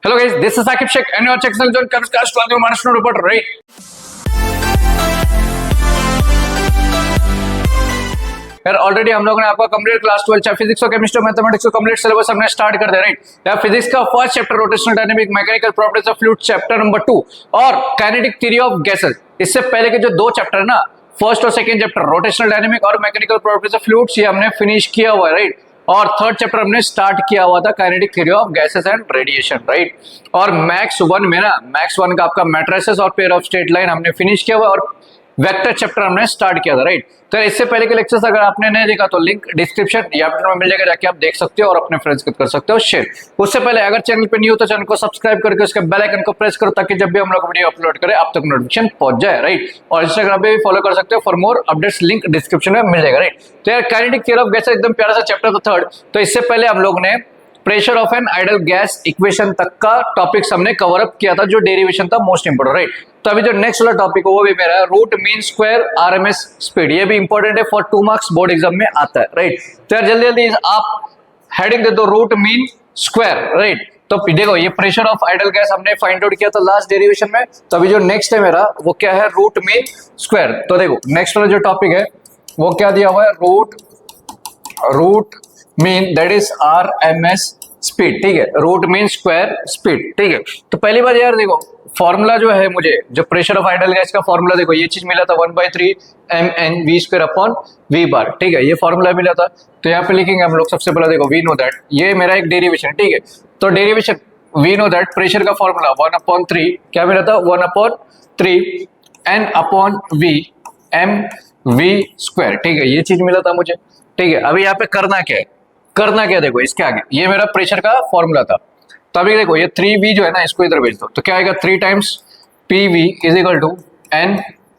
Hello guys, this is Akib Sheikh and your channel John Chemistry Class Management Report, right? यार already हम लोगों ने आपका complete class 12 चाहे फिजिक्स और केमिस्ट्री और मैथमेटिक्स को कंप्लीट सिलेबस हमने स्टार्ट कर दिया, राइट? यार फिजिक्स का first chapter rotational dynamic mechanical properties of fluid chapter number 2 और काइनेटिक थ्योरी ऑफ गैसेस, इससे पहले के जो दो चैप्टर है ना, फर्स्ट और सेकंड चैप्टर रोटेशनल डायनेमिक और मैकेनिकल प्रॉपर्टीज ऑफ फ्लूइड्स, ये हमने फिनिश किया हुआ है, राइट? और थर्ड चैप्टर हमने स्टार्ट किया हुआ था kinetic theory of gases and radiation, right? और मैक्स 1 में ना, मैक्स 1 का आपका मैट्रिसेस और पेयर ऑफ स्ट्रेट लाइन हमने फिनिश किया हुआ और वेक्टर चैप्टर हमने स्टार्ट किया था, राइट? तो इससे पहले के लेक्चर्स अगर आपने नहीं देखा तो लिंक डिस्क्रिप्शन या फिर में मिल जाएगा, जाके आप देख सकते हो और अपने फ्रेंड्स के साथ कर सकते हो शेयर। उससे पहले अगर चैनल पे न्यू हो तो चैनल को सब्सक्राइब करके उसके बेल आइकन को प्रेस करो ताकि जब भी हम लोग वीडियो अपलोड करें आप तक नोटिफिकेशन पहुंच जाए, राइट? और इंस्टाग्राम पे भी फॉलो कर सकते हो for more updates, link description में मिल जाएगा, राइट? तो यार काइनेटिक थ्योरी ऑफ गैसेस एकदम प्यारा सा चैप्टर था थर्ड। तो इससे पहले हम लोग ने pressure of an ideal gas equation तक का टॉपिक्स हमने कवर अप किया था, जो डेरिवेशन था मोस्ट इंपोर्टेंट, राइट? तो अभी जो नेक्स्ट वाला टॉपिक है वो भी मेरा है root mean square RMS speed. ये भी इंपॉर्टेंट है फॉर 2 मार्क्स बोर्ड एग्जाम में आता है, राइट? तो यार जल्दी जल्दी आप हेडिंग दे दो रूट मीन स्क्वायर, राइट? तो देखो ये प्रेशर ऑफ आइडल गैस हमने फाइंड आउट किया था लास्ट डेरिवेशन में। तो अभी जो नेक्स्ट है मेरा वो क्या है, रूट मीन स्क्वायर। तो देखो नेक्स्ट वाला जो टॉपिक है वो क्या दिया हुआ है, root mean that is RMS speed, ठीक है? रूट मीन स्क्वायर स्पीड, ठीक है? तो पहली बार यार देखो फॉर्मूला जो है, मुझे जो प्रेशर ऑफ आइडल गैस का फॉर्मूला देखो, ये चीज मिला था 1/3 mn v square upon v बार, ठीक है? ये फॉर्मूला मिला था। तो यहाँ पे लिखेंगे हम लोग सबसे पहले, देखो वी नो दैट, ये मेरा एक डेरिवेशन, ठीक है? तो derivation we know that pressure का फॉर्मूला 1/3 क्या मिला था, 1/3 n upon v m v square, ठीक है? ये चीज मिला था मुझे, ठीक है? अभी यहाँ पे करना क्या है, देखो इसके आगे ये मेरा प्रेशर का फॉर्मूला था। तो अभी देखो ये 3v जो है ना, इसको इधर भेज दो तो क्या आएगा, 3 times pv is equal to n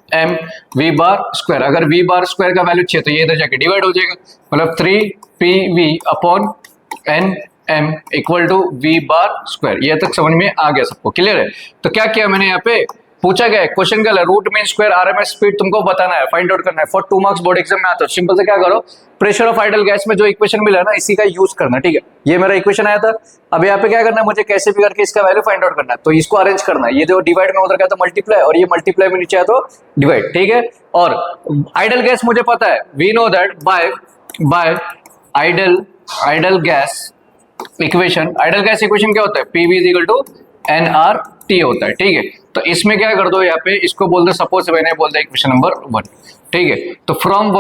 m v bar square. अगर v बार स्क्वायर का वैल्यू चाहिए तो ये इधर जाके डिवाइड हो जाएगा, मतलब 3pv upon n m equal to v bar square. ये तक समझ में आ गया सबको, क्लियर है? तो क्या किया मैंने, यहाँ पे पूछा गया है क्वेश्चन का root mean square RMS speed तुमको बताना है, फाइंड आउट करना है फॉर 2 मार्क्स बोर्ड एग्जाम में आता है। सिंपल से क्या करो, प्रेशर ऑफ आइडल गैस में जो इक्वेशन मिला है ना, इसी का यूज करना, ठीक है? ये मेरा इक्वेशन आया था। अब यहाँ पे क्या करना है, मुझे कैसे भी करके इसका वैल्यू फाइंड आउट करना है। तो इसको अरेंज करना है, ये जो डिवाइड में उधर गया तो मल्टीप्लाई, और ये मल्टीप्लाई में नीचे आया तो डिवाइड, ठीक है? और आइडल गैस मुझे पता है, we know that by ideal gas equation, ideal gas equation क्या होता है, PV is equal to nRT होता है, ठीक है? तो इसमें क्या कर दो, यहाँ पे इसको बोल दो, सपोज मैंने बोल दिया इक्वेशन नंबर 1, ठीक है? तो फ्रॉम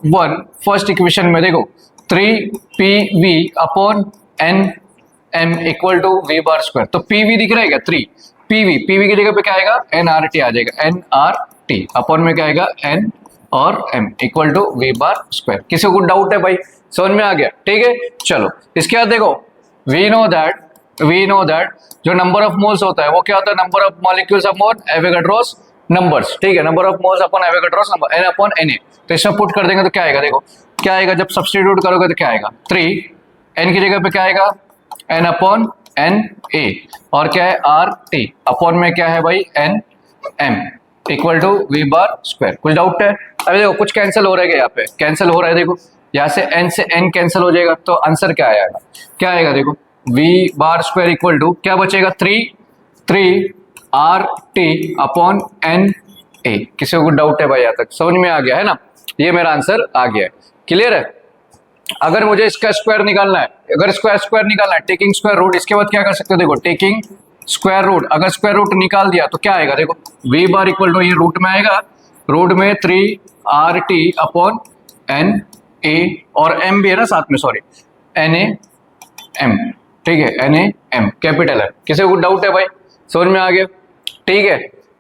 वन फर्स्ट इक्वेशन में देखो 3pv upon nm equal to v bar square. तो pv दिख रहा है क्या, 3pv की जगह पे क्या आएगा, nRT आ जाएगा, nRT अपॉन में क्या आएगा, n और m equal to v bar square. किसी को डाउट है भाई, समझ में आ गया, ठीक है? चलो इसके बाद देखो वी नो दैट जो नंबर ऑफ मोल्स होता है वो क्या होता है, number of molecules upon Avogadro's numbers, ठीक है? Number of moles upon Avogadro's number n upon Na। तो इसमें पुट कर देंगे तो क्या आएगा, देखो क्या आएगा, जब सब्स्टिट्यूट करोगे तो क्या आएगा, 3 n की जगह पे क्या आएगा, n अपॉन Na, और क्या है RT अपॉन में क्या है भाई, nm equal to v bar square. कुछ डाउट है? अभी देखो कुछ कैंसिल हो रहा है, यहाँ पे कैंसिल हो रहा है, देखो यहाँ से n से n कैंसिल हो जाएगा, तो आंसर क्या आएगा, देखो v bar square equal to क्या बचेगा, 3 RT अपॉन Na। किसी को डाउट है भाई, यहाँ तक समझ में आ गया है ना? ये मेरा आंसर आ गया है, क्लियर है? अगर मुझे इसका स्क्वायर निकालना है, अगर स्क्वायर निकालना है, टेकिंग स्क्वायर रूट, इसके बाद क्या कर सकते हो, देखो टेकिंग स्क्वायर रूट, अगर स्क्वायर रूट निकाल दिया तो क्या आएगा, देखो v बार इक्वल टू, ये रूट में आएगा, रूट में 3RT अपॉन Na, और m भी है ना साथ में, सॉरी NaM, ठीक है? NaM कैपिटल है। किसी को डाउट है भाई, समझ में आ गया, ठीक है?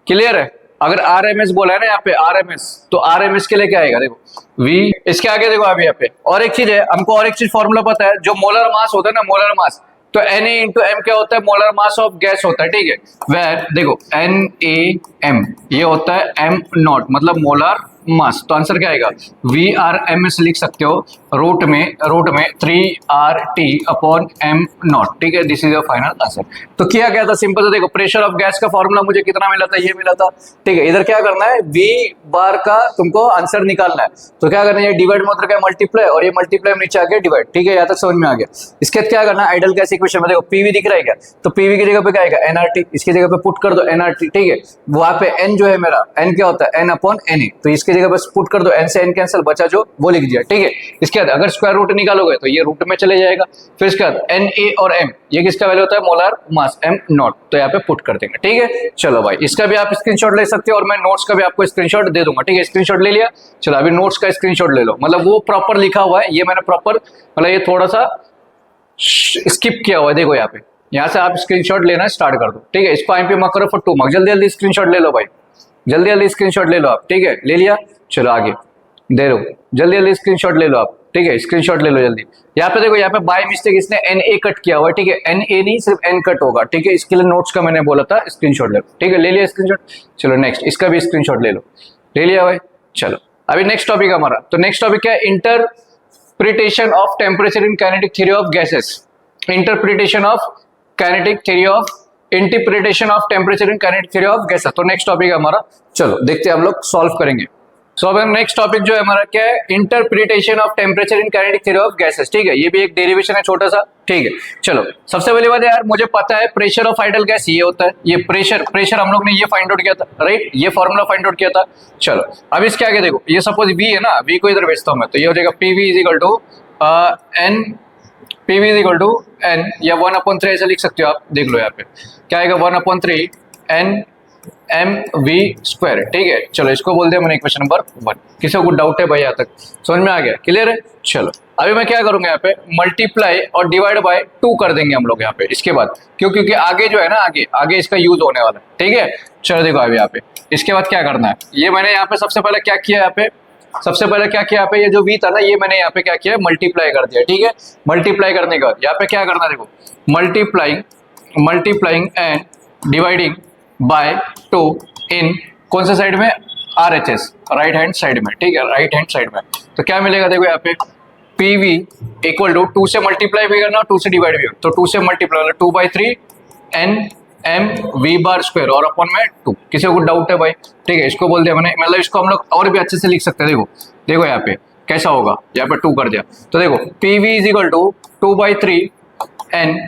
क्लियर है? अगर RMS बोला है ना यहाँ पे RMS, तो RMS के लिए क्या आएगा, देखो V, इसके आगे देखो अभी यहाँ पे और एक चीज है, हमको और एक चीज फॉर्मूला पता है, जो मोलर मास होता है ना, मोलर मास, तो Na इंटू M क्या होता है, मोलर मास ऑफ गैस होता है, ठीक है? वेर देखो NaM ये होता है m नॉट, मतलब मोलर मास। तो आंसर क्या आएगा, वी आर एम एस लिख सकते हो रूट में 3RT अपॉन एम नॉट। ठीक है, this is your final answer. तो किया गया था सिंपल से, देखो प्रेशर ऑफ गैस का फॉर्मूला मुझे कितना मिला था, ये मिला था। ठीक है, इधर क्या करना है, वी बार का तुमको आंसर निकालना है। तो क्या करना है, ये डिवाइड में उतर गया मल्टीप्लाई, और ये मल्टीप्लाई नीचे आ गया डिवाइड। ठीक है, यहाँ तक समझ में आ गया। इसके बाद क्या करना है, आइडल गैस इक्वेशन में देखो पीवी दिख रहा है क्या, तो पीवी की जगह पे क्या आएगा, एनआरटी। इसकी जगह पे पुट कर दो एनआरटी। ठीक है, वहां पे एन जो है मेरा, एन क्या होता है, एन अपॉन एन ए। तो इसकी जगह पे पुट कर दो, एन से एन कैंसिल, बचा जो वो लिख दिया। ठीक है, इसके बाद अगर स्क्वायर रूट निकालोगे तो ये रूट में चले जाएगा। फिर इसके बाद एन ए और एम, ये किसका वैल्यू होता है, मोलार मास एम नॉट। तो यहाँ पे पुट कर देंगे। ठीक है, चलो भाई इसका भी आप स्क्रीनशॉट ले सकते हो, और मैं नोट्स का भी आपको स्क्रीनशॉट दे दूंगा। ठीक है, स्क्रीनशॉट ले लिया, चलो अभी नोट्स का स्क्रीनशॉट ले लो। मतलब वो प्रॉपर लिखा हुआ है, ये मैंने प्रॉपर, मतलब ये थोड़ा सा स्किप किया हुआ है। देखो यहाँ पे, यहाँ से आप स्क्रीनशॉट लेना स्टार्ट कर दो। ठीक है, इसको आईएमपी मत करो फॉर 2 मार्क्स। जल्दी जल्दी स्क्रीनशॉट ले लो भाई, जल्दी जल्दी स्क्रीनशॉट ले लो आप। ठीक है, ले लिया, चलो आगे दे लो, जल्दी जल्दी स्क्रीनशॉट ले लो आप। ठीक है, स्क्रीनशॉट ले लो जल्दी। यहाँ पे देखो, यहाँ पे बाय मिस्टेक इसने एन ए कट किया हुआ है। ठीक है, एन ए नहीं, सिर्फ एन कट होगा। ठीक है, इसके लिए नोट्स का मैंने बोला था स्क्रीनशॉट ले लो। ठीक है, ले लिया स्क्रीनशॉट। चलो नेक्स्ट, इसका भी स्क्रीनशॉट ले लो, ले लिया भाई। चलो अभी नेक्स्ट टॉपिक हमारा, तो नेक्स्ट टॉपिक क्या है, interpretation of temperature in kinetic theory of gases. Interpretation of kinetic theory of interpretation of temperature in kinetic theory of gases. तो नेक्स्ट टॉपिक है हमारा, चलो देखते हैं हम लोग सॉल्व करेंगे। सो अब नेक्स्ट टॉपिक जो है हमारा क्या है, interpretation of temperature in kinetic theory of gases. ठीक है, ये भी एक डेरिवेशन है छोटा सा। ठीक है, चलो सबसे पहली बात यार, मुझे पता है प्रेशर ऑफ आइडल गैस ये होता है, ये प्रेशर हम लोग ने ये फाइंड आउट किया था, राइट, ये फॉर्मूला फाइंड आउट किया था। चलो अब इसके आगे देखो, ये सपोज वी है ना, वी को इधर भेजता हूं मैं, तो ये हो जाएगा PV is equal to N, PV is equal to N, या 1/3 ऐसे लिख सकते हो आप। देख लो यहाँ पे क्या आएगा, 1/3 एन एम वी स्क्वायर। ठीक है, चलो इसको बोल दिया मैंने इक्वेशन नंबर 1। किसी को कुछ डाउट है भाई, यहाँ तक समझ में आ गया, क्लियर है। चलो अभी मैं क्या करूंगा, यहाँ पे मल्टीप्लाई और डिवाइड बाय 2 कर देंगे हम लोग यहाँ पे इसके बाद, क्योंकि आगे जो है ना, आगे इसका यूज होने वाला है। ठीक है, चलो देखो अभी यहाँ पे इसके बाद क्या करना है, ये मैंने यहाँ पे सबसे पहले क्या किया, यहाँ पे सबसे पहले क्या किया, यहाँ पे ये जो वी था ना, ये मैंने यहाँ पे क्या किया, मल्टीप्लाई कर दिया। ठीक है, मल्टीप्लाई करने के बाद यहाँ पे क्या करना है, देखो मल्टीप्लाइंग एंड डिवाइडिंग बाय 2 इन कौन से साइड में, RHS, राइट हैंड साइड में। ठीक है, राइट हैंड साइड में। तो क्या मिलेगा, देखो यहाँ पे PV इक्वल टू 2 से मल्टीप्लाई भी करना, 2 से डिवाइड भी करना, तो 2 से multiply 2/3 N M V bar square और अपॉन में 2। किसी को डाउट है भाई, ठीक है, इसको बोल दिया मैंने, मतलब इसको हम लोग और भी अच्छे से लिख सकते हैं। देखो यहाँ पे कैसा होगा, यहाँ पे 2 कर दिया, तो देखो PV is equal to 2/3 N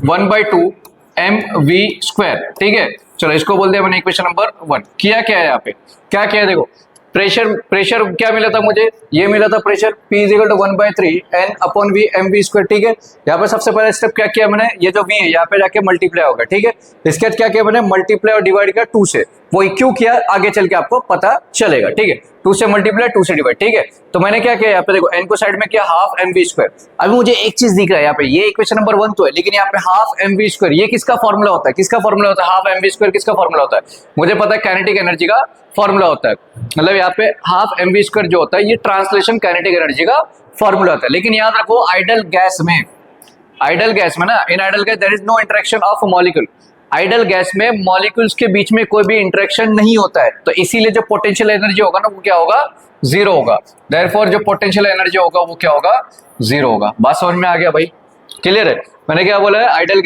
1/2 M V square. ठीक है, चलो इसको बोल दिया मैंने इक्वेशन नंबर 1। किया क्या है यहाँ पे, क्या किया है, देखो प्रेशर क्या मिला था मुझे, ये मिला था pressure P is equal to 1/3 N upon V M V square. ठीक है, यहाँ पे सबसे पहला स्टेप क्या किया मैंने, ये जो V है यहाँ पे जाके मल्टीप्लाई होगा। ठीक है, इसके बाद क्या किया मैंने, मल्टीप्लाई और डिवाइड किया 2 से। वो क्यों किया आगे चल के आपको पता चलेगा। ठीक है, 2 से मल्टीप्लाई 2 से डिवाइड। ठीक है, तो मैंने क्या किया यहाँ पे, देखो n को साइड में किया हाफ एम वी स्क्वायर। अभी मुझे एक चीज दिख रहा है यहाँ पे, ये इक्वेशन नंबर 1 तो है, लेकिन यहाँ पे हाफ एम वी स्क्वायर, ये किसका फॉर्मूला होता है, किसका फॉर्मूला होता है, हाफ एम वी स्क्वायर किसका फॉर्मूला होता है, मुझे पता है काइनेटिक एनर्जी का फॉर्मूला होता है। मतलब यहाँ पे हाफ एम वी स्क्वायर जो होता है, ये ट्रांसलेशन काइनेटिक एनर्जी का फॉर्मूला होता है। लेकिन याद रखो आइडल गैस में ना, in ideal gas there is no interaction of molecule. Ideal gas में मॉलिक्यूल्स के बीच में कोई भी इंटरेक्शन नहीं होता है, तो इसीलिए जो पोटेंशियल एनर्जी होगा ना, वो क्या होगा, 0 होगा। देयरफॉर जो पोटेंशियल एनर्जी होगा वो क्या होगा, 0 होगा। बात समझ में आ गया भाई, क्लियर है। मैंने क्या बोला है, आइडल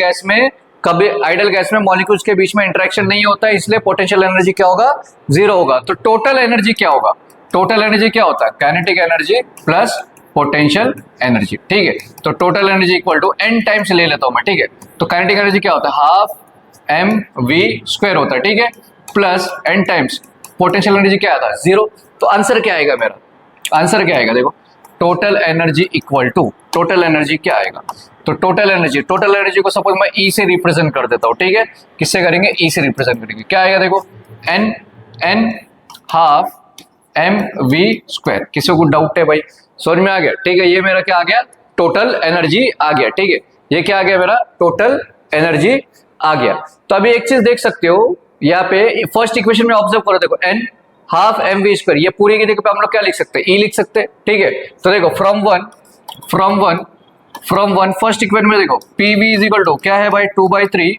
गैस में मॉलिक्यूल्स के बीच में इंटरेक्शन नहीं होता है, इसलिए पोटेंशियल एनर्जी क्या होगा, 0 होगा। तो टोटल एनर्जी क्या होगा, टोटल एनर्जी क्या होता है, kinetic energy plus potential energy. ठीक है, तो total energy equal to n times ले लेता हूं मैं। ठीक है, तो काइनेटिक एनर्जी क्या होता है, हाफ एम वी स्क्वायर होता है। ठीक है, plus n times potential energy क्या आता है, 0। तो आंसर क्या आएगा मेरा, आंसर क्या आएगा, देखो total energy equal to, total energy क्या आएगा, तो टोटल एनर्जी को सपोज मैं E से रिप्रेजेंट कर देता हूँ। ठीक है, किससे करेंगे, E से रिप्रेजेंट करेंगे, क्या आएगा, देखो n half M V square. किसी को डाउट है भाई, समझ में आ गया। ठीक है, ये मेरा क्या आ गया, टोटल एनर्जी आ गया। ठीक है, ये क्या आ गया मेरा, टोटल एनर्जी आ गया। तो अभी एक चीज देख सकते हो यहाँ पे, फर्स्ट इक्वेशन में ऑब्जर्व करो, देखो n half M V square, ये पूरी की जगह पे हम लोग क्या लिख सकते हैं, E लिख सकते हैं। ठीक है, तो देखो फ्रॉम वन फर्स्ट इक्वेशन में देखो PV इज इक्वल टू क्या है भाई, 2/3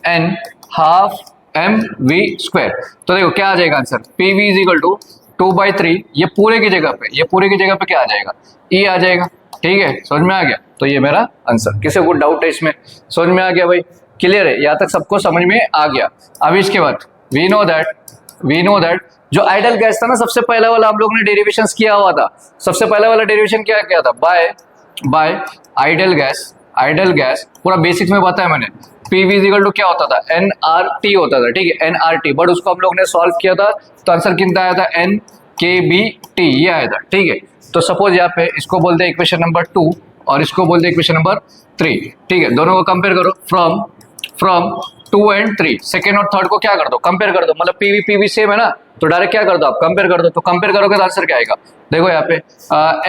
n half M V square. तो देखो क्या आ जाएगा answer, PV is equal to 2/3, ये पूरे की जगह पे, ये पूरे की जगह पे क्या आ जाएगा, ई आ जाएगा। ठीक है, समझ में आ गया? तो ये मेरा आंसर। किसी को डाउट है इसमें? समझ में आ गया भाई? क्लियर है? यहाँ तक सबको समझ में आ गया। अब इसके बाद वी नो दैट जो आइडल गैस था ना, सबसे पहला वाला हम लोग ने डेरिवेशन किया हुआ था। सबसे पहला वाला डेरिवेशन क्या किया था, बाय आइडल गैस पूरा बेसिक्स में बताया मैंने। पीवी इक्वल टू क्या होता था, एनआरटी होता था। ठीक है, एनआरटी, बट उसको हम लोग ने सॉल्व किया था तो आंसर कितना आया था, NKBT, ये आया था। ठीक है, तो सपोज यहाँ पे इसको बोलते हैं इक्वेशन नंबर 2 और इसको बोलते हैं इक्वेशन नंबर 3। ठीक है, दोनों को कंपेयर करो, फ्रॉम 2 and 3, सेकेंड और थर्ड को क्या कर दो, कंपेयर कर दो। मतलब पीवी सेम है ना, तो डायरेक्ट क्या कर दो आप, कंपेयर कर दो। तो कंपेयर करोगे तो आंसर क्या आएगा, देखो यहाँ पे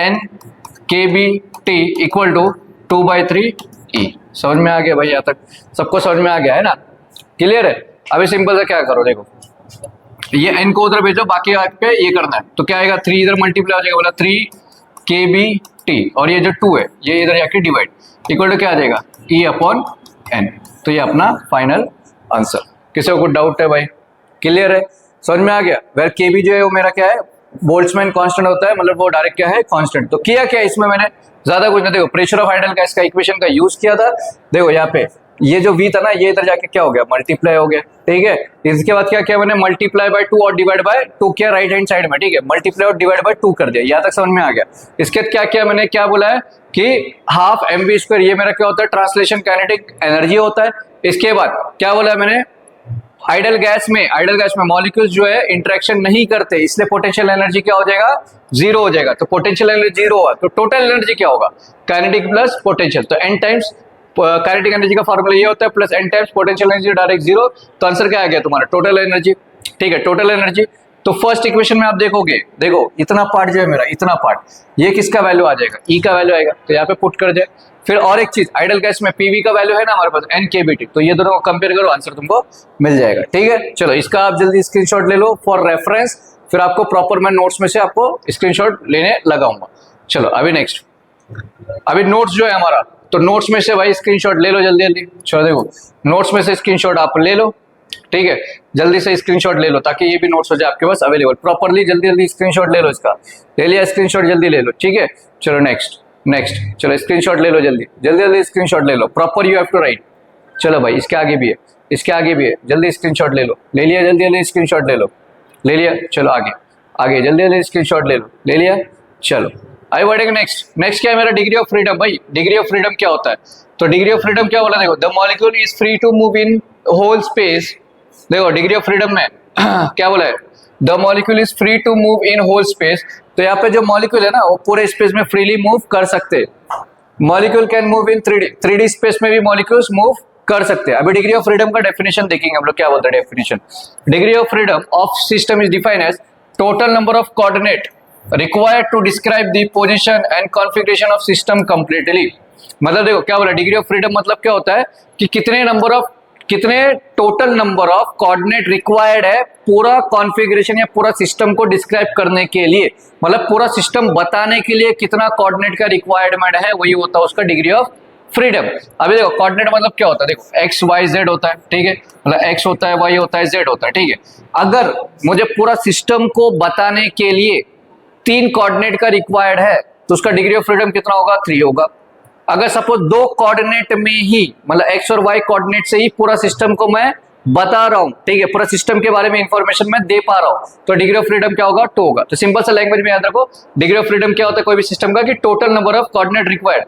NKBT इक्वल टू 2/3E। समझ में आ गया भाई? यहाँ तक सबको समझ में आ गया है ना? क्लियर है? अभी सिंपल से क्या करो, देखो ये n को उधर भेजो, बाकी पे ये करना है। तो क्या आएगा, 3 इधर मल्टीप्लाई हो जाएगा, बोला 3KBT, और ये जो 2 है ये इधर जाके डिवाइड, इक्वल टू क्या आ जाएगा, E/n। तो ये अपना फाइनल आंसर। किसी को कुछ डाउट है भाई? क्लियर है? समझ में आ गया? वेर KB जो है वो मेरा क्या है, बोल्ट्जमैन कांस्टेंट होता है, मतलब वो डायरेक्ट क्या है, कांस्टेंट। तो किया क्या इसमें मैंने, ज्यादा कुछ नहीं, देखो प्रेशर ऑफ आइडल गैस का इक्वेशन का यूज किया था। देखो यहाँ पे ये जो V था ना, ये इधर जाके क्या हो गया, मल्टीप्लाई हो गया। ठीक है, इसके बाद क्या किया मैंने, मल्टीप्लाई बाय 2 और डिवाइड बाय 2 किया राइट हैंड साइड में। ठीक है, मल्टीप्लाई और डिवाइड बाय 2 कर दिया, यहाँ तक समझ में आ गया। इसके बाद क्या किया मैंने, क्या बोला है कि हाफ mv², ये मेरा क्या होता है, ट्रांसलेशन काइनेटिक एनर्जी होता है। इसके बाद क्या बोला है मैंने, आइडल गैस में मॉलिक्यूल्स जो है इंटरेक्शन नहीं करते, इसलिए पोटेंशियल एनर्जी क्या हो जाएगा, 0 हो जाएगा। तो पोटेंशियल एनर्जी 0 हुआ तो टोटल एनर्जी क्या होगा, काइनेटिक प्लस पोटेंशियल। तो n टाइम्स काइनेटिक एनर्जी का फॉर्मूला ये होता है, plus n times potential energy, direct 0। तो आंसर क्या आ गया तुम्हारा, टोटल एनर्जी। ठीक है, टोटल एनर्जी। तो फर्स्ट इक्वेशन में आप देखोगे, देखो इतना पार्ट जो है मेरा, इतना पार्ट, ये किसका वैल्यू आ जाएगा, E का वैल्यू आएगा। तो यहाँ पे पुट कर दे। फिर और एक चीज, आइडल गैस में पीवी का वैल्यू है ना हमारे पास, NKBT। तो ये दोनों को कंपेयर करो, आंसर तुमको मिल जाएगा। ठीक है, चलो इसका आप जल्दी स्क्रीनशॉट ले लो फॉर रेफरेंस, फिर आपको प्रॉपर मैं नोट्स में से आपको स्क्रीनशॉट लेने लगाऊंगा। चलो अभी नेक्स्ट, अभी नोट्स जो है हमारा, तो नोट्स में से भाई स्क्रीनशॉट ले लो जल्दी जल्दी। चलो देखो नोट्स में से स्क्रीनशॉट आप ले लो। ठीक है, जल्दी से स्क्रीनशॉट ले लो ताकि ये भी नोट्स हो जाए आपके पास अवेलेबल प्रॉपरली। जल्दी जल्दी स्क्रीनशॉट ले लो, इसका ले लिया स्क्रीनशॉट, जल्दी ले लो। ठीक है, चलो नेक्स्ट, चलो स्क्रीनशॉट ले लो, जल्दी स्क्रीनशॉट ले लो, proper you have to write. चलो भाई इसके आगे भी है, जल्दी स्क्रीनशॉट ले लो, ले लिया, जल्दी स्क्रीनशॉट ले लो, ले लिया। चलो आगे जल्दी स्क्रीनशॉट ले लो, ले लिया। चलो आगे बढ़ेंगे नेक्स्ट क्या है मेरा, डिग्री ऑफ फ्रीडम। भाई डिग्री ऑफ फ्रीडम क्या होता है, तो डिग्री ऑफ फ्रीडम क्या बोला, देखो the molecule is free to move in whole space. देखो डिग्री ऑफ फ्रीडम में क्या बोला है, the molecule is free to move in whole space. तो यहाँ पे जो मॉलिक्यूल है ना, वो पूरे स्पेस में फ्रीली मूव कर सकते हैं। Molecule can move in 3D space में भी मॉलिक्यूल्स मूव कर सकते हैं। अभी डिग्री ऑफ फ्रीडम का डेफिनेशन देखेंगे हम लोग, क्या बोलते हैं definition. Degree of freedom of system is defined as total number of coordinate required to describe the position and configuration of system completely. मतलब देखो क्या बोला, डिग्री ऑफ फ्रीडम मतलब क्या होता है कि कितने total number of coordinate required है पूरा कॉन्फ़िगरेशन या पूरा सिस्टम को डिस्क्राइब करने के लिए, मतलब पूरा सिस्टम बताने के लिए कितना कोऑर्डिनेट का रिक्वायरमेंट है, वही होता है उसका डिग्री ऑफ फ्रीडम। अभी देखो कोऑर्डिनेट मतलब क्या होता है, देखो एक्स वाई जेड होता है। ठीक है, मतलब एक्स होता है, वाई होता है, जेड होता है। ठीक है, अगर मुझे पूरा सिस्टम को बताने के लिए 3 कोऑर्डिनेट का रिक्वायर्ड है तो उसका डिग्री ऑफ फ्रीडम कितना होगा, 3 होगा। अगर सपोज 2 कोऑर्डिनेट में ही, मतलब एक्स और वाई कोऑर्डिनेट से ही पूरा सिस्टम को मैं बता रहा हूं, ठीक है, पूरा सिस्टम के बारे में इंफॉर्मेशन मैं दे पा रहा हूं, तो डिग्री ऑफ फ्रीडम क्या होगा, 2 होगा। तो सिंपल सा लैंग्वेज में याद रखो, डिग्री ऑफ फ्रीडम क्या होता है कोई भी सिस्टम का, कि total number of coordinate required,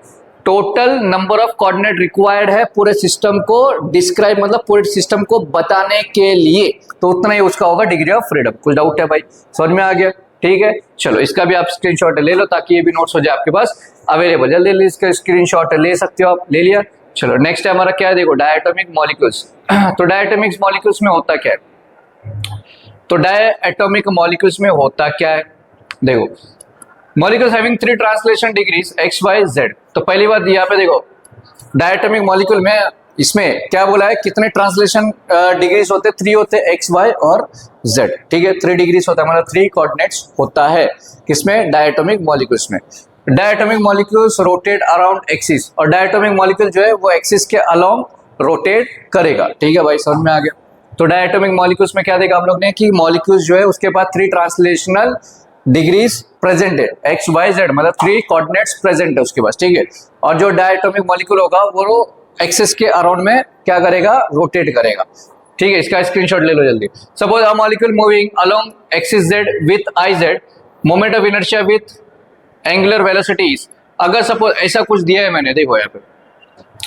total number of coordinate required है पूरे सिस्टम को डिस्क्राइब, मतलब पूरे सिस्टम को बताने के लिए, तो उतना ही उसका होगा डिग्री ऑफ फ्रीडम। कुछ डाउट है भाई, समझ में आ गया? ठीक है, चलो इसका भी आप स्क्रीनशॉट ले लो ताकि ये भी नोट्स हो जाए आपके पास अवेलेबल। जल्दी जल्दी इसका स्क्रीनशॉट ले सकते हो आप, ले लिया। चलो नेक्स्ट है हमारा क्या है, देखो डायटोमिक मॉलिक्यूल्स। तो डायटोमिक मॉलिक्यूल्स में होता क्या है, तो डायटोमिक मॉलिक्यूल्स में होता क्या है, देखो molecules having 3 translation degrees X Y Z. तो पहली बात यहाँ पे देखो डायटोमिक मॉलिक्यूल में इसमें क्या बोला है, कितने ट्रांसलेशन डिग्रीज होते हैं, 3 होते हैं, एक्स वाई और जेड। ठीक है, 3 डिग्रीज होता है, मतलब 3 कोऑर्डिनेट्स होता है किसमें, डायटोमिक मॉलिक्यूल्स में। Diatomic molecules rotate around axis, और डायटोमिक मॉलिक्यूल जो है वो एक्सिस के अलोंग रोटेट करेगा। ठीक है भाई, समझ में आ गया? तो डायटोमिक मॉलिक्यूल्स में क्या देखा हम लोग ने कि मॉलिक्यूल्स जो है उसके पास 3 ट्रांसलेशनल डिग्रीज प्रेजेंट है, एक्स वाई जेड, मतलब 3 कोऑर्डिनेट्स प्रेजेंट है उसके पास, ठीक है। और जो डायटोमिक मॉलिक्यूल होगा वो एक्सिस के अराउंड में क्या करेगा, रोटेट करेगा, ठीक है। इसका स्क्रीनशॉट ले लो जल्दी। Suppose a molecule moving along axis Z with I Z, moment of inertia with angular velocities. अगर सपोज ऐसा कुछ दिया है मैंने, देखो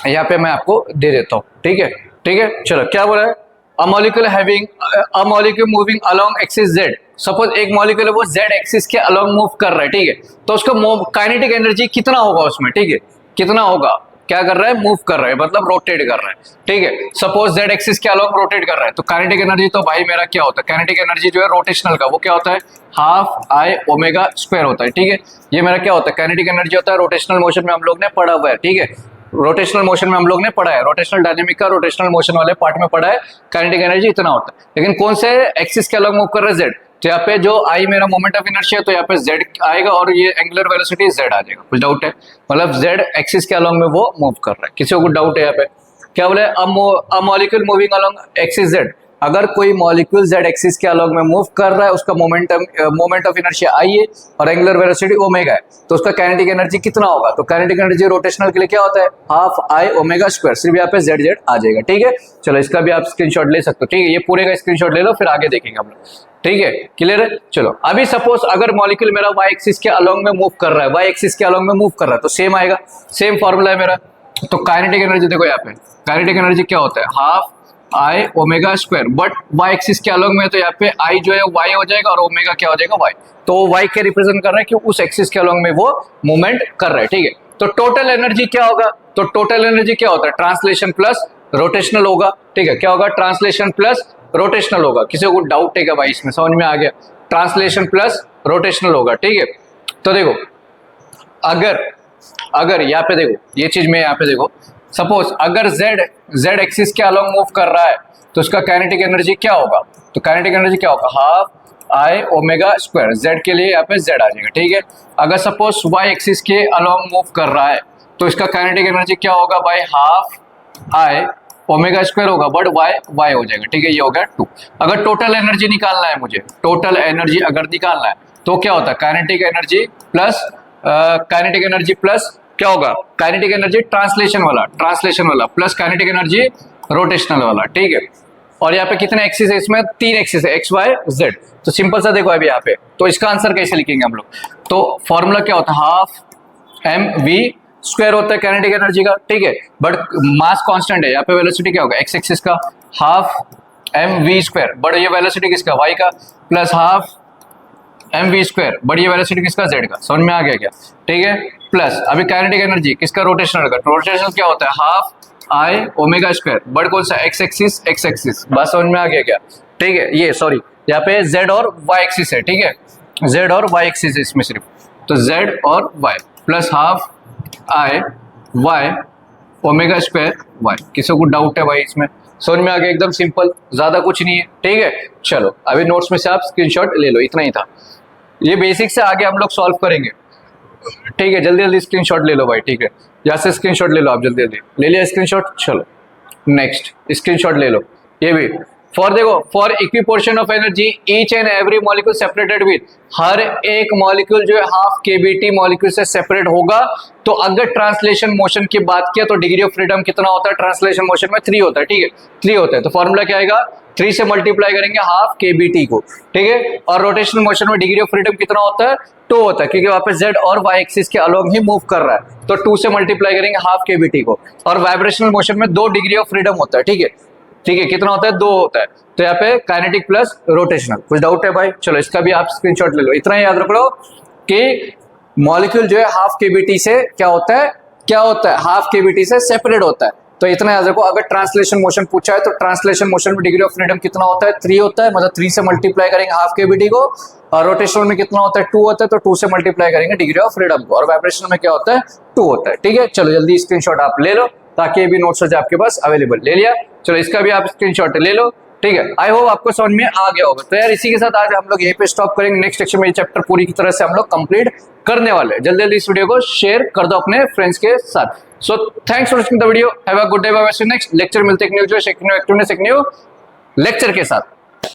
यहाँ पे मैं आपको दे देता हूँ, ठीक है, ठीक है। चलो क्या बोला है, a molecule moving along axis Z. Suppose एक मॉलिक्यूल है वो जेड एक्सिस के अलोंग मूव कर रहा है, ठीक है। तो उसका काइनेटिक एनर्जी कितना होगा उसमें, ठीक है, कितना होगा, क्या कर रहा है, मूव कर रहा है, मतलब रोटेट कर रहा है, ठीक है। सपोज जेड एक्सिस के अलोंग रोटेट कर रहा है, तो काइनेटिक एनर्जी तो भाई मेरा क्या होता है, काइनेटिक एनर्जी जो है रोटेशनल का वो क्या होता है, हाफ आई ओमेगा स्क्वायर होता है, ठीक है। ये मेरा क्या होता है, काइनेटिक एनर्जी होता है, रोटेशनल मोशन में हम लोग ने पढ़ा हुआ है, ठीक है। रोटेशनल मोशन में हम लोग ने पढ़ा है, रोटेशनल डायनेमिक का रोटेशनल मोशन वाले पार्ट में पढ़ा है, काइनेटिक एनर्जी इतना होता है। लेकिन कौन से एक्सिस के अलग मूव कर रहे हैं, जेड, तो यहाँ पे जो आई मेरा मोमेंट ऑफ इनर्शिया है, तो यहाँ पे जेड आएगा और ये एंगुलर वेलोसिटी जेड आ जाएगा। कुछ डाउट है, मतलब जेड एक्सिस के अलॉन्ग में वो मूव कर रहा है। किसी को कुछ डाउट है यहाँ पे, क्या बोले, a molecule moving along axis Z, अगर कोई मॉलिक्यूल जेड एक्सिस के अलॉन्ग में मूव कर रहा है, उसका मोमेंट ऑफ इनर्शिया आई है और एंगुलर वेलोसिटी ओमेगा है, तो उसका काइनेटिक एनर्जी कितना होगा, तो काइनेटिक एनर्जी रोटेशनल के लिए क्या होता है, हाफ आई ओमेगा स्क्वायर, सिर्फ यहाँ पे जेड जेड आ जाएगा, ठीक है। चलो इसका भी आप स्क्रीनशॉट ले सकते हो, ठीक है। ये पूरे का स्क्रीनशॉट ले लो, फिर आगे देखेंगे हम लोग, ठीक है, क्लियर है। चलो अभी सपोज अगर मॉलिक्यूल मेरा वाई एक्सिस के अलॉन्ग में मूव कर रहा है, वाई एक्सिस के अलॉन्ग में मूव कर रहा है, तो सेम आएगा, सेम फॉर्मूला है मेरा। तो काइनेटिक एनर्जी देखो यहाँ पे, काइनेटिक एनर्जी क्या होता है, half I omega square, but why axis के अलॉन्ग में तो यहाँ पे आई जो है वाई हो जाएगा और ओमेगा क्या हो जाएगा, वाई। तो वाई क्या रिप्रेजेंट कर रहा है कि उस एक्सिस के अलॉन्ग में वो मूवमेंट कर रहा है, ठीक है। तो टोटल एनर्जी क्या होगा, तो टोटल एनर्जी क्या होता है, ट्रांसलेशन प्लस रोटेशनल होगा, ठीक है। क्या होगा, ट्रांसलेशन प्लस रोटेशनल होगा। किसी को डाउट है क्या भाई, इसमें समझ में आ गया, ट्रांसलेशन प्लस रोटेशनल होगा, ठीक है। तो देखो अगर यहाँ पे देखो, ये चीज में यहाँ पे देखो, सपोज अगर जेड एक्सिस के अलॉन्ग मूव कर रहा है, तो उसका काइनेटिक एनर्जी क्या होगा, तो काइनेटिक एनर्जी क्या होगा, half I omega square, Z के लिए यहाँ पे जेड आ जाएगा, ठीक है। अगर सपोज वाई एक्सिस के अलॉन्ग मूव कर रहा है, तो इसका काइनेटिक एनर्जी क्या होगा भाई, हाफ आई ओमेगा स्क्वायर होगा, बट वाई हो जाएगा, ठीक है। ये हो गया 2। अगर टोटल एनर्जी निकालना है मुझे, टोटल एनर्जी अगर निकालना है, तो क्या होता है, काइनेटिक एनर्जी प्लस क्या होगा, काइनेटिक एनर्जी ट्रांसलेशन वाला प्लस काइनेटिक एनर्जी रोटेशनल वाला, ठीक है। और यहाँ पे कितने एक्सिस है, इसमें 3 एक्सिस है, एक्स वाई जेड। तो सिंपल सा देखो अभी यहाँ पे, तो इसका आंसर कैसे लिखेंगे हम लोग, तो फॉर्मूला क्या होता है, हाफ एम वी स्क्वायर होता है काइनेटिक एनर्जी का, ठीक है। बट मास कांस्टेंट है, यहाँ पे वेलोसिटी क्या होगा, एक्स एक्सिस का half M V square, but ये वेलोसिटी किसका, वाई का, plus half M V square, but ये वेलोसिटी किसका, जेड का। समझ में आ गया क्या, ठीक है। प्लस अभी काइनेटिक एनर्जी किसका, रोटेशनल का, रोटेशनल क्या होता है, half I omega square, but कौन सा, एक्स एक्सिस, बस समझ में आ गया क्या, ठीक है। ये सॉरी यहाँ पे जेड और वाई एक्सिस है, ठीक है, जेड और वाई एक्सिस है इसमें सिर्फ, तो जेड और Y plus half I Y omega square Y. किसी को डाउट है भाई इसमें, समझ में आ गया, एकदम सिंपल, ज्यादा कुछ नहीं है, ठीक है। चलो अभी नोट्स में से आप स्क्रीनशॉट ले लो, इतना ही था। ये बेसिक से आगे हम लोग सॉल्व करेंगे, ठीक है। जल्दी जल्दी स्क्रीनशॉट ले लो भाई, ठीक है। यहाँ से स्क्रीनशॉट ले लो आप, जल्दी जल्दी ले लिया स्क्रीनशॉट। चलो नेक्स्ट स्क्रीनशॉट ले लो, ये भी for equipartition of energy each and every molecule separated with, हर एक मॉलिक्यूल जो है हाफ केबीटी मॉलिक्यूल से सेपरेट होगा। तो अगर ट्रांसलेशन मोशन की बात किया तो डिग्री ऑफ फ्रीडम कितना होता है, ट्रांसलेशन मोशन में 3 होता है, ठीक है, 3 होता है। तो फॉर्मूला क्या आएगा, 3 से मल्टीप्लाई करेंगे हाफ केबीटी को, ठीक है। और रोटेशनल मोशन में डिग्री ऑफ फ्रीडम कितना होता है, 2 होता है, क्योंकि वहां पे जेड और वाई एक्सिस के अलॉन्ग ही मूव कर रहा है, तो 2 से मल्टीप्लाई करेंगे हाफ केबीटी को। और वाइब्रेशनल मोशन में 2 डिग्री ऑफ फ्रीडम होता है, ठीक है, ठीक है, कितना होता है, 2 होता है। तो यहाँ पे काइनेटिक प्लस रोटेशनल। कुछ डाउट है भाई, चलो इसका भी आप स्क्रीनशॉट ले लो। इतना ही याद रख लो कि मॉलिक्यूल जो है हाफ केबीटी से क्या होता है, हाफ केबीटी से सेपरेट होता है। तो इतना याद रखो, अगर ट्रांसलेशन मोशन पूछा है तो ट्रांसलेशन मोशन में डिग्री ऑफ फ्रीडम कितना होता है, 3 होता है, मतलब 3 से मल्टीप्लाई करेंगे हाफ केबीटी को। और रोटेशनल में कितना होता है, 2 होता है, तो 2 से मल्टीप्लाई करेंगे डिग्री ऑफ फ्रीडम को। और वाइब्रेशनल में क्या होता है, 2 होता है, ठीक है। चलो जल्दी स्क्रीनशॉट आप ले लो, ताकि ये भी नोट्स हो जाए आपके पास अवेलेबल। ले लिया, चलो इसका भी आप स्क्रीनशॉट ले लो, ठीक है। आई होप आपको समझ में आ गया होगा। तो यार इसी के साथ आज हम लोग यहीं पे स्टॉप करेंगे। नेक्स्ट लेक्चर में ये चैप्टर पूरी की तरह से हम लोग कंप्लीट करने वाले हैं। जल्दी जल्दी इस वीडियो को शेयर कर दो अपने फ्रेंड्स के साथ। So thanks for watching the video, have a good day, bye bye, see you next lecture. मिलते हैं एक न्यू जो एक न्यू एक्टिवनेस, एक न्यू लेक्चर के साथ।